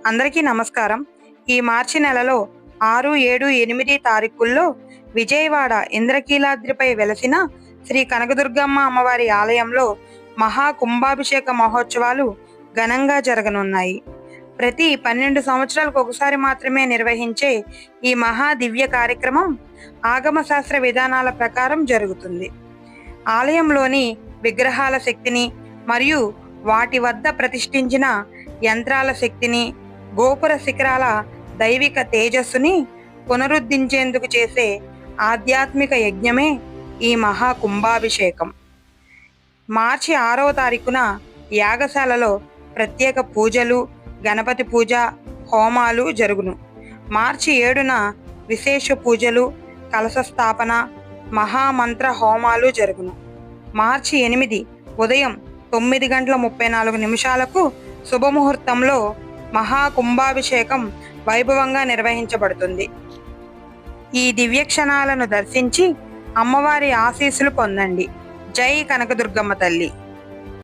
అందరికీ నమస్కారం. ఈ మార్చి నెలలో 6, 7, 8 తారీఖుల్లో విజయవాడ ఇంద్రకీలాద్రిపై వెలసిన శ్రీ కనకదుర్గమ్మ అమ్మవారి ఆలయంలో మహా కుంభాభిషేక మహోత్సవాలు ఘనంగా జరగనున్నాయి. ప్రతి 12 సంవత్సరాలకు ఒకసారి మాత్రమే నిర్వహించే ఈ మహా దివ్య కార్యక్రమం ఆగమ శాస్త్ర విధానాల ప్రకారం జరుగుతుంది. ఆలయంలోని విగ్రహాల శక్తిని మరియు వాటి వద్ద ప్రతిష్ఠించిన యంత్రాల శక్తిని, గోపుర శిఖరాల దైవిక తేజస్సుని పునరుద్ధరించేందుకు చేసే ఆధ్యాత్మిక యజ్ఞమే ఈ మహా కుంభాభిషేకం. మార్చి 6వ తారీఖున యాగశాలలో ప్రత్యేక పూజలు, గణపతి పూజ, హోమాలు జరుగును. మార్చి 7న విశేష పూజలు, కలశ స్థాపన, మహామంత్ర హోమాలు జరుగును. మార్చి 8 ఉదయం 9:34 శుభముహూర్తంలో మహాకుంభాభిషేకం వైభవంగా నిర్వహించబడుతుంది. ఈ దివ్యక్షణాలను దర్శించి అమ్మవారి ఆశీస్సులు పొందండి. జై కనకదుర్గమ్మ తల్లి.